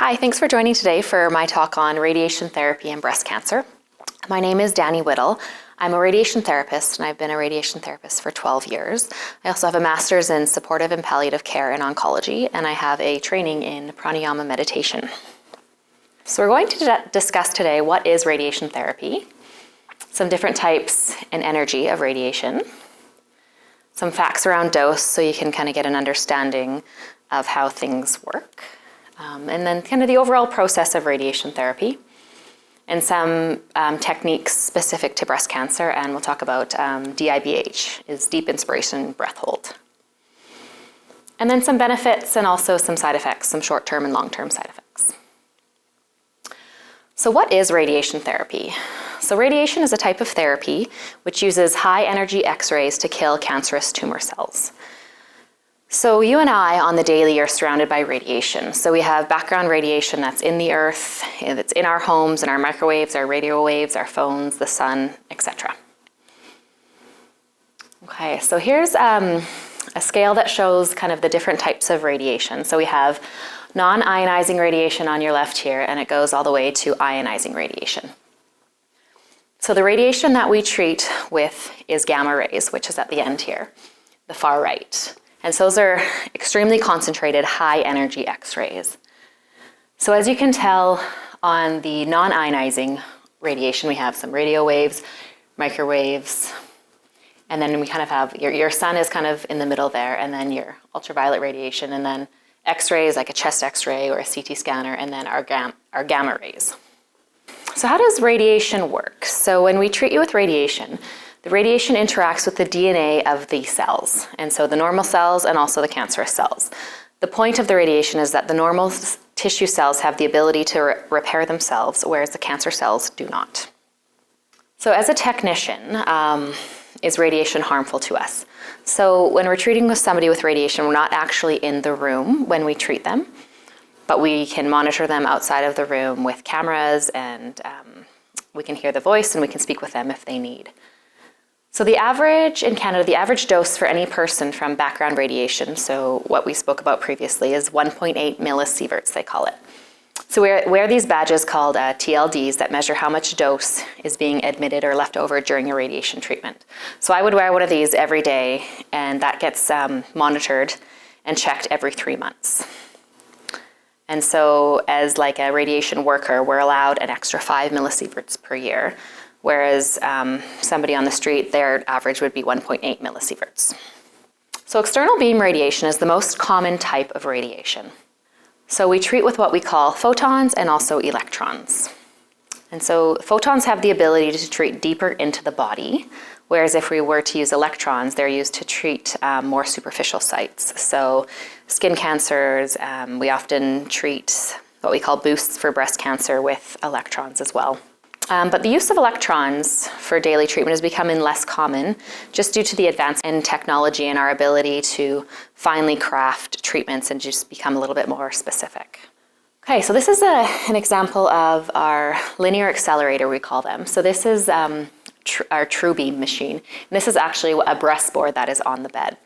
Hi, thanks for joining today for my talk on radiation therapy and breast cancer. My name is Danny Whittle. I'm a radiation therapist, and I've been a radiation therapist for 12 years. I also have a master's in supportive and palliative care and oncology, and I have a training in pranayama meditation. So we're going to discuss today what is radiation therapy, some different types and energy of radiation, some facts around dose so you can kind of get an understanding of how things work, and then kind of the overall process of radiation therapy, and some techniques specific to breast cancer, and we'll talk about DIBH, is deep inspiration breath hold. And then some benefits and also some side effects, some short-term and long-term side effects. So what is radiation therapy? So radiation is a type of therapy which uses high-energy X-rays to kill cancerous tumor cells. So you and I on the daily are surrounded by radiation. So we have background radiation that's in the earth, that's in our homes, in our microwaves, our radio waves, our phones, the sun, etc. Okay, so here's a scale that shows kind of the different types of radiation. So we have non-ionizing radiation on your left here, and it goes all the way to ionizing radiation. So the radiation that we treat with is gamma rays, which is at the end here, the far right. And so those are extremely concentrated, high-energy X-rays. So as you can tell, on the non-ionizing radiation, we have some radio waves, microwaves, and then we kind of have your sun is kind of in the middle there, and then your ultraviolet radiation, and then X-rays like a chest X-ray or a CT scanner, and then our gamma rays. So how does radiation work? So when we treat you with radiation, the radiation interacts with the DNA of the cells, and so the normal cells and also the cancerous cells. The point of the radiation is that the normal tissue cells have the ability to repair themselves, whereas the cancer cells do not. So as a technician, is radiation harmful to us? So when we're treating with somebody with radiation, we're not actually in the room when we treat them, but we can monitor them outside of the room with cameras, and we can hear the voice and we can speak with them if they need. So the average in Canada, the average dose for any person from background radiation, so what we spoke about previously, is 1.8 millisieverts, they call it. So we wear these badges called TLDs that measure how much dose is being admitted or left over during your radiation treatment. So I would wear one of these every day, and that gets monitored and checked every 3 months. And so as like a radiation worker, we're allowed an extra 5 millisieverts per year, whereas somebody on the street, their average would be 1.8 millisieverts. So external beam radiation is the most common type of radiation. So we treat with what we call photons and also electrons. And so photons have the ability to treat deeper into the body, whereas if we were to use electrons, they're used to treat more superficial sites. So skin cancers, we often treat what we call boosts for breast cancer with electrons as well. But the use of electrons for daily treatment is becoming less common just due to the advance in technology and our ability to finely craft treatments and just become a little bit more specific. Okay, so this is an example of our linear accelerator, we call them. So this is our TrueBeam machine. And this is actually a breast board that is on the bed.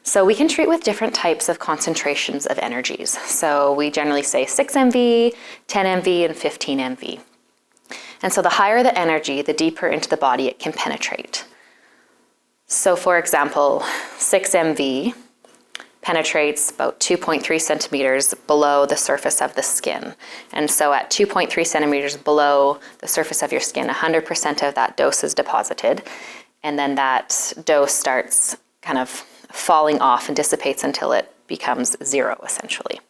So we can treat with different types of concentrations of energies. So we generally say 6 MV, 10 MV, and 15 MV. And so the higher the energy, the deeper into the body it can penetrate. So for example, 6 MV penetrates about 2.3 centimeters below the surface of the skin. And so at 2.3 centimeters below the surface of your skin, 100% of that dose is deposited. And then that dose starts kind of falling off and dissipates until it becomes zero, essentially.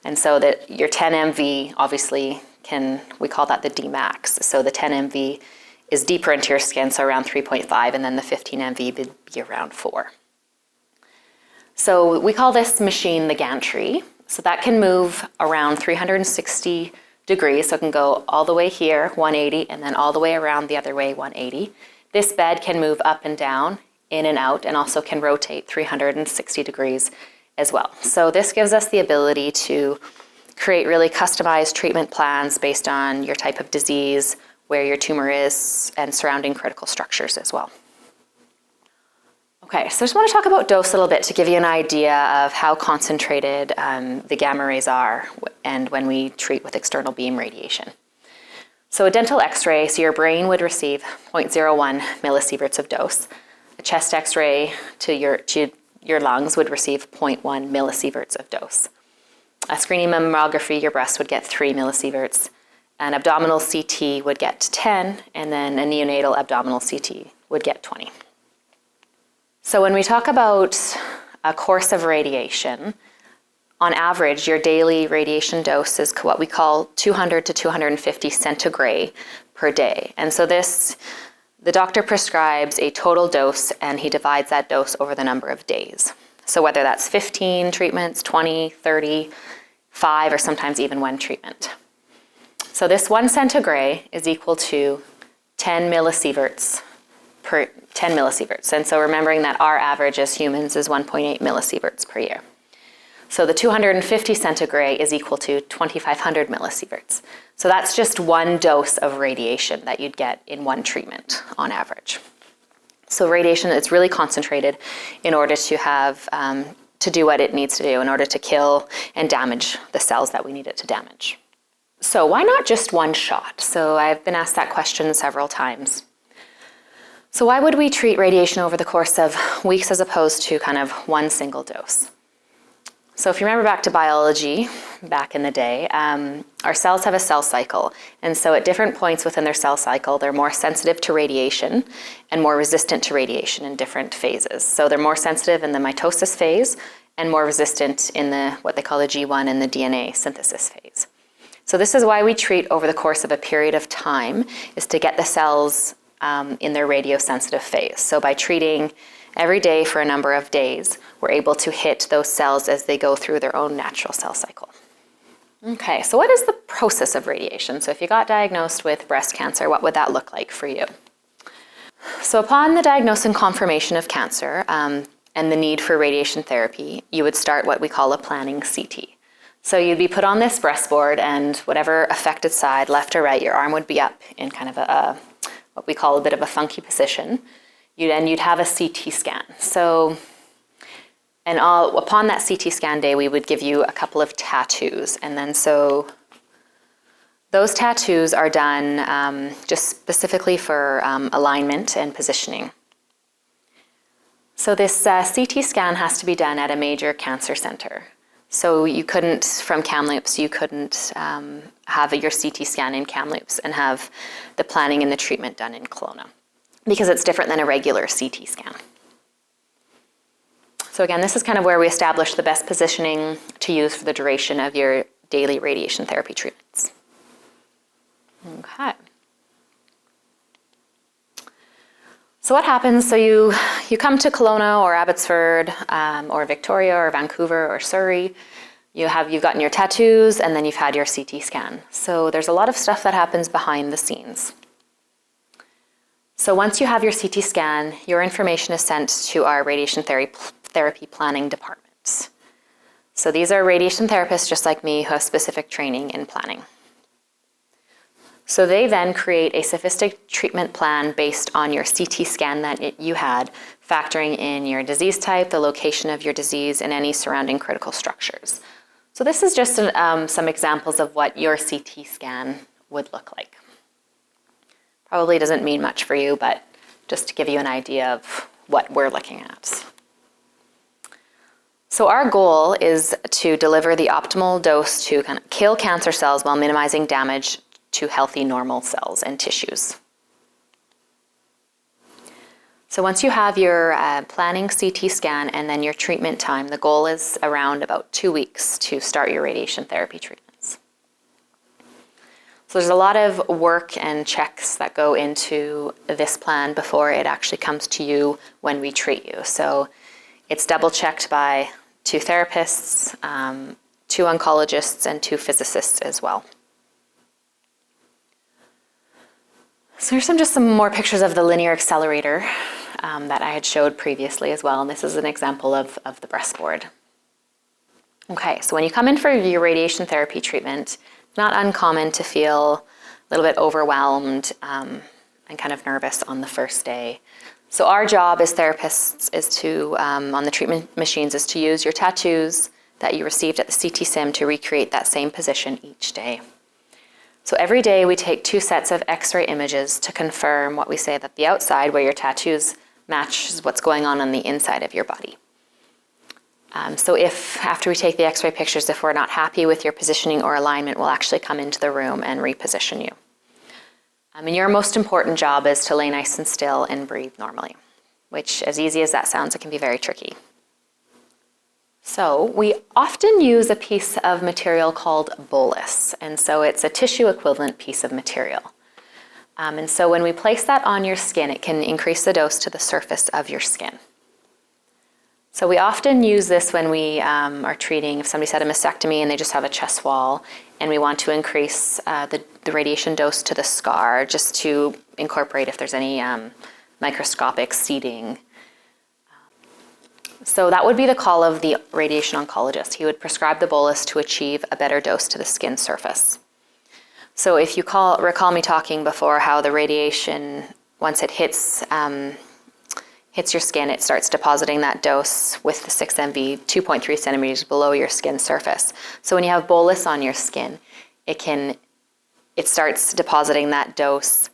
And so that your 10 MV obviously we call that the Dmax. So the 10 MV is deeper into your skin, so around 3.5, and then the 15 MV would be around 4. So we call this machine the gantry. So that can move around 360 degrees, so it can go all the way here, 180, and then all the way around the other way, 180. This bed can move up and down, in and out, and also can rotate 360 degrees as well. So this gives us the ability to create really customized treatment plans based on your type of disease, where your tumor is, and surrounding critical structures as well. Okay, so I just want to talk about dose a little bit to give you an idea of how concentrated the gamma rays are and when we treat with external beam radiation. So a dental x-ray, so your brain would receive 0.01 millisieverts of dose. A chest x-ray to your lungs would receive 0.1 millisieverts of dose. A screening mammography, your breast would get 3 millisieverts. An abdominal CT would get 10, and then a neonatal abdominal CT would get 20. So when we talk about a course of radiation, on average, your daily radiation dose is what we call 200 to 250 centigray per day. And so the doctor prescribes a total dose, and he divides that dose over the number of days. So whether that's 15 treatments, 20, 30, 5, or sometimes even 1 treatment. So this 1 centigray is equal to 10 millisieverts per 10 millisieverts. And so remembering that our average as humans is 1.8 millisieverts per year. So the 250 centigray is equal to 2,500 millisieverts. So that's just 1 dose of radiation that you'd get in 1 treatment on average. So radiation is really concentrated in order to have, to do what it needs to do in order to kill and damage the cells that we need it to damage. So why not just 1 shot? So I've been asked that question several times. So why would we treat radiation over the course of weeks as opposed to kind of 1 single dose? So if you remember back to biology, back in the day, our cells have a cell cycle. And so at different points within their cell cycle, they're more sensitive to radiation and more resistant to radiation in different phases. So they're more sensitive in the mitosis phase and more resistant in the what they call the G1 and the DNA synthesis phase. So this is why we treat over the course of a period of time, is to get the cells in their radiosensitive phase. So by treating every day for a number of days, we're able to hit those cells as they go through their own natural cell cycle. Okay, so what is the process of radiation? So if you got diagnosed with breast cancer, what would that look like for you? So upon the diagnosis and confirmation of cancer and the need for radiation therapy, you would start what we call a planning CT. So you'd be put on this breastboard, and whatever affected side, left or right, your arm would be up in kind of a what we call a bit of a funky position. You'd have a CT scan. So, and upon that CT scan day, we would give you a couple of tattoos. And then so those tattoos are done just specifically for alignment and positioning. So this CT scan has to be done at a major cancer center. So you couldn't, from Kamloops, you couldn't have your CT scan in Kamloops and have the planning and the treatment done in Kelowna, because it's different than a regular CT scan. So again, this is kind of where we establish the best positioning to use for the duration of your daily radiation therapy treatments. Okay. So what happens? So you come to Kelowna or Abbotsford or Victoria or Vancouver or Surrey. You've gotten your tattoos, and then you've had your CT scan. So there's a lot of stuff that happens behind the scenes. So once you have your CT scan, your information is sent to our radiation therapy planning department. So these are radiation therapists just like me who have specific training in planning. So they then create a sophisticated treatment plan based on your CT scan that you had, factoring in your disease type, the location of your disease, and any surrounding critical structures. So this is just some examples of what your CT scan would look like. Probably doesn't mean much for you, but just to give you an idea of what we're looking at. So our goal is to deliver the optimal dose to kind of kill cancer cells while minimizing damage to healthy normal cells and tissues. So once you have your planning CT scan and then your treatment time, the goal is around about 2 weeks to start your radiation therapy treatments. So there's a lot of work and checks that go into this plan before it actually comes to you when we treat you. So it's double checked by 2 therapists, 2 oncologists, and 2 physicists as well. So here's just some more pictures of the linear accelerator that I had showed previously as well. And this is an example of the breastboard. Okay, so when you come in for your radiation therapy treatment, it's not uncommon to feel a little bit overwhelmed and kind of nervous on the first day. So our job as therapists is to, on the treatment machines, is to use your tattoos that you received at the CT Sim to recreate that same position each day. So every day we take 2 sets of X-ray images to confirm what we say that the outside, where your tattoos, matches what's going on the inside of your body. So if, after we take the X-ray pictures, if we're not happy with your positioning or alignment, we'll actually come into the room and reposition you. And your most important job is to lay nice and still and breathe normally, which, as easy as that sounds, it can be very tricky. So we often use a piece of material called bolus, and so it's a tissue equivalent piece of material. And so when we place that on your skin, it can increase the dose to the surface of your skin. So we often use this when we are treating, if somebody's had a mastectomy and they just have a chest wall, and we want to increase the radiation dose to the scar, just to incorporate if there's any microscopic seeding. So that would be the call of the radiation oncologist. He would prescribe the bolus to achieve a better dose to the skin surface. So if you recall me talking before how the radiation, once it hits your skin, it starts depositing that dose with the 6MV 2.3 centimeters below your skin surface. So when you have bolus on your skin, it starts depositing that dose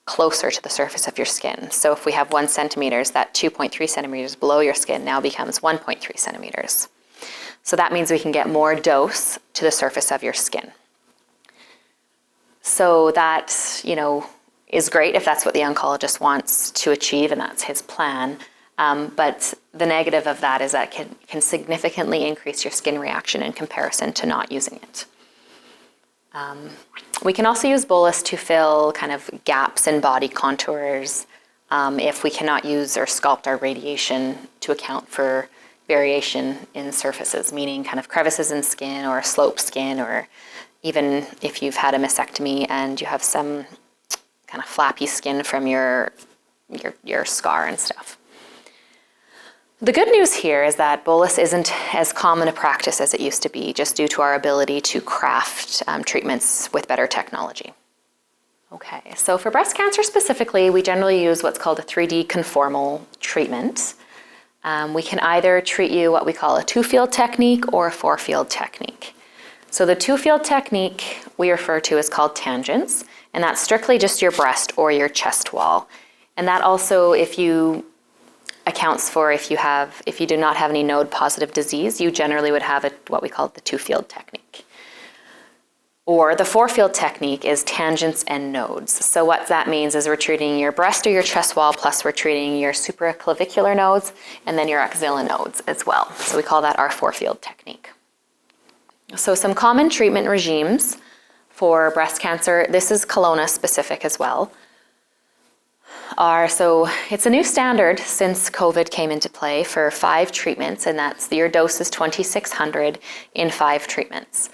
closer to the surface of your skin. So if we have 1 centimeter, that 2.3 centimeters below your skin now becomes 1.3 centimeters. So that means we can get more dose to the surface of your skin. So that, is great if that's what the oncologist wants to achieve and that's his plan. But the negative of that is that can significantly increase your skin reaction in comparison to not using it. We can also use bolus to fill kind of gaps in body contours if we cannot use or sculpt our radiation to account for variation in surfaces, meaning kind of crevices in skin or sloped skin, or even if you've had a mastectomy and you have some kind of flappy skin from your scar and stuff. The good news here is that bolus isn't as common a practice as it used to be, just due to our ability to craft treatments with better technology. Okay, so for breast cancer specifically, we generally use what's called a 3D conformal treatment. We can either treat you what we call a 2-field technique or a 4-field technique. So the 2-field technique we refer to is called tangents, and that's strictly just your breast or your chest wall. And that also, accounts for if you do not have any node-positive disease, you generally would have what we call the 2-field technique. Or the 4-field technique is tangents and nodes. So what that means is we're treating your breast or your chest wall, plus we're treating your supraclavicular nodes, and then your axilla nodes as well. So we call that our 4-field technique. So some common treatment regimes for breast cancer, this is Kelowna specific as well, so it's a new standard since COVID came into play for 5 treatments, and that's your dose is 2,600 in 5 treatments.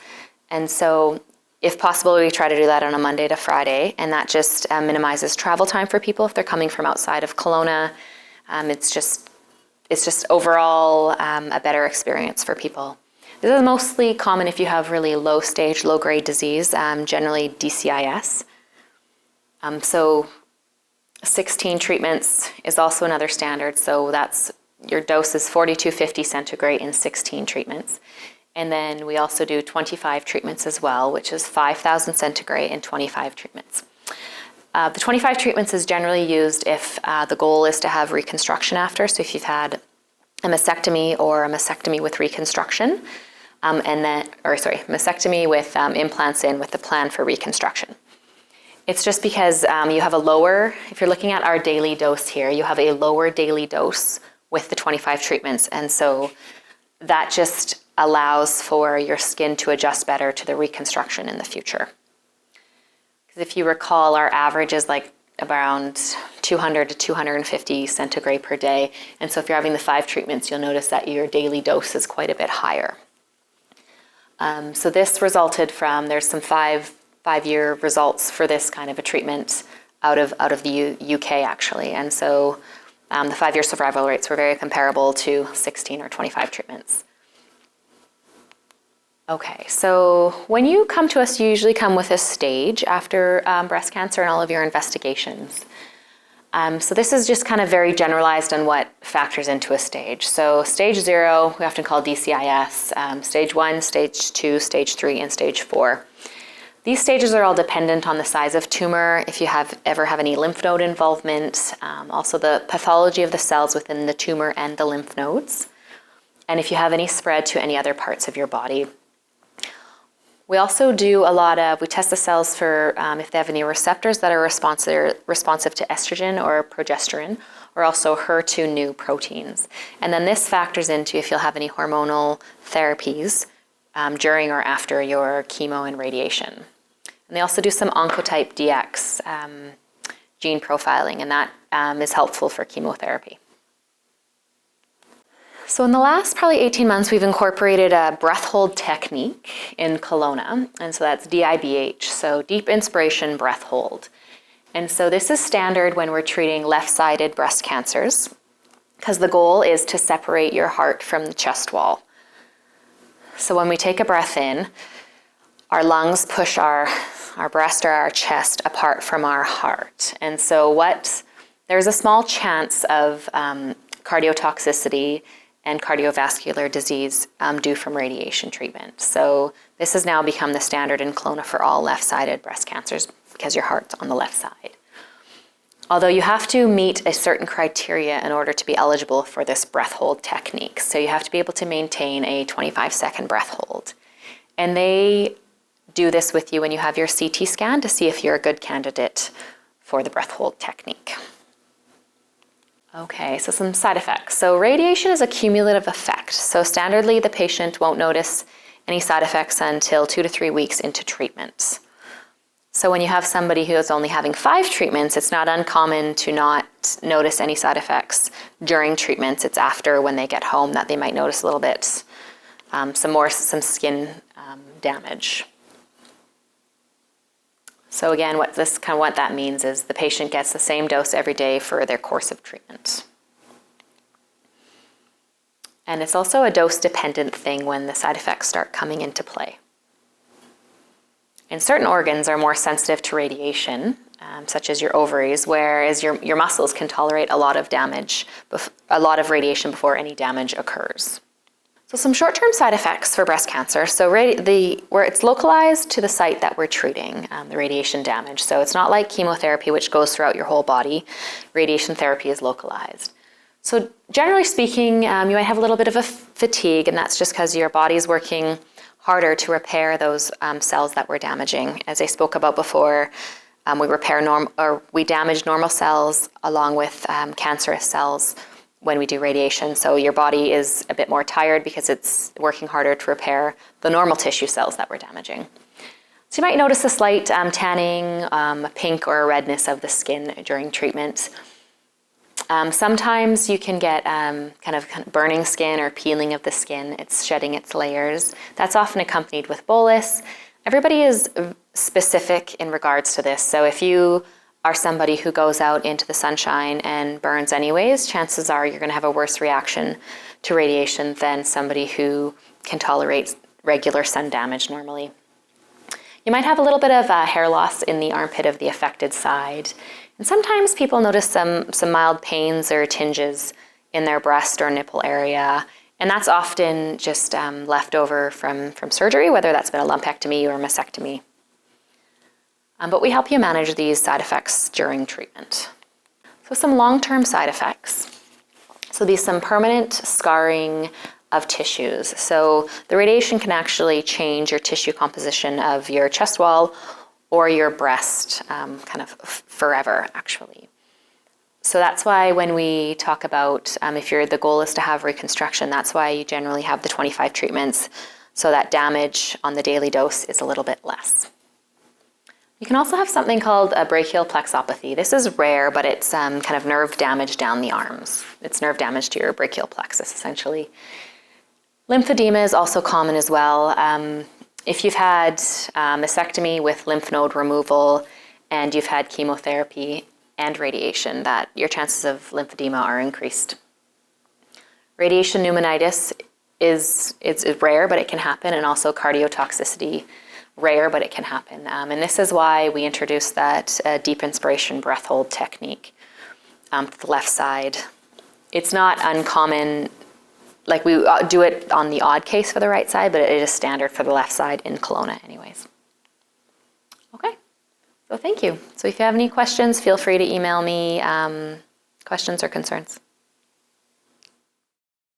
And so if possible, we try to do that on a Monday to Friday, and that just minimizes travel time for people if they're coming from outside of Kelowna. It's just overall a better experience for people. This is mostly common if you have really low stage, low grade disease, generally DCIS. So 16 treatments is also another standard. So that's your dose is 4250 centigrade in 16 treatments. And then we also do 25 treatments as well, which is 5,000 centigrade in 25 treatments. The 25 treatments is generally used if the goal is to have reconstruction after. So if you've had a mastectomy or a mastectomy with reconstruction, mastectomy with implants in with the plan for reconstruction. It's just because you have a lower, if you're looking at our daily dose here, you have a lower daily dose with the 25 treatments. And so that just allows for your skin to adjust better to the reconstruction in the future. Because if you recall, our average is like around 200 to 250 centigrade per day. And so if you're having the 5 treatments, you'll notice that your daily dose is quite a bit higher. So this resulted from, there's some five-year results for this kind of a treatment out of the UK actually. And so the 5-year survival rates were very comparable to 16 or 25 treatments. Okay, so when you come to us, you usually come with a stage after breast cancer and all of your investigations. So this is just kind of very generalized on what factors into a stage. So stage 0, we often call DCIS, stage 1, stage 2, stage 3, and stage 4. These stages are all dependent on the size of tumor, if you ever have any lymph node involvement, also the pathology of the cells within the tumor and the lymph nodes, and if you have any spread to any other parts of your body. We also do we test the cells for if they have any receptors that are responsive to estrogen or progesterone, or also HER2 proteins. And then this factors into if you'll have any hormonal therapies during or after your chemo and radiation. And they also do some Oncotype DX gene profiling, and that is helpful for chemotherapy. So in the last probably 18 months, we've incorporated a breath hold technique in Kelowna, and so that's DIBH, so deep inspiration, breath hold. And so this is standard when we're treating left-sided breast cancers, because the goal is to separate your heart from the chest wall. So when we take a breath in, our lungs push our breast or our chest apart from our heart. And so there's a small chance of cardiotoxicity and cardiovascular disease due from radiation treatment. So this has now become the standard in Kelowna for all left-sided breast cancers because your heart's on the left side. Although you have to meet a certain criteria in order to be eligible for this breath hold technique. So you have to be able to maintain a 25-second breath hold. And they do this with you when you have your CT scan to see if you're a good candidate for the breath hold technique. Okay, so some side effects. So radiation is a cumulative effect. So standardly, the patient won't notice any side effects until 2 to 3 weeks into treatment. So when you have somebody who is only having 5 treatments, it's not uncommon to not notice any side effects during treatments. It's after, when they get home, that they might notice a little bit, some skin damage. So again, what that means is the patient gets the same dose every day for their course of treatment. And it's also a dose-dependent thing when the side effects start coming into play. And certain organs are more sensitive to radiation, such as your ovaries, whereas your muscles can tolerate a lot of radiation before any damage occurs. So some short-term side effects for breast cancer. So where it's localized to the site that we're treating, the radiation damage. So it's not like chemotherapy, which goes throughout your whole body. Radiation therapy is localized. So generally speaking, you might have a little bit of a fatigue, and that's just because your body's working harder to repair those cells that we're damaging. As I spoke about before, we damage normal cells along with cancerous cells when we do radiation. So your body is a bit more tired because it's working harder to repair the normal tissue cells that we're damaging. So you might notice a slight tanning, a pink or a redness of the skin during treatment. Sometimes you can get kind of burning skin or peeling of the skin. It's shedding its layers. That's often accompanied with bolus. Everybody is specific in regards to this. So if you are somebody who goes out into the sunshine and burns anyways, chances are you're going to have a worse reaction to radiation than somebody who can tolerate regular sun damage normally. You might have a little bit of hair loss in the armpit of the affected side. And sometimes people notice some mild pains or tinges in their breast or nipple area. And that's often just left over from surgery, whether that's been a lumpectomy or a mastectomy. But we help you manage these side effects during treatment. So some long-term side effects. So these some permanent scarring of tissues. So the radiation can actually change your tissue composition of your chest wall or your breast kind of forever, actually. So that's why when we talk about if the goal is to have reconstruction, that's why you generally have the 25 treatments, so that damage on the daily dose is a little bit less. You can also have something called a brachial plexopathy. This is rare, but it's kind of nerve damage down the arms. It's nerve damage to your brachial plexus, essentially. Lymphedema is also common as well. If you've had mastectomy with lymph node removal and you've had chemotherapy and radiation, that your chances of lymphedema are increased. Radiation pneumonitis is rare, but it can happen, and also cardiotoxicity. Rare, but it can happen. And this is why we introduced that deep inspiration breath hold technique. the left side. It's not uncommon, like we do it on the odd case for the right side, but it is standard for the left side in Kelowna anyways. Okay, so thank you. So if you have any questions, feel free to email me questions or concerns.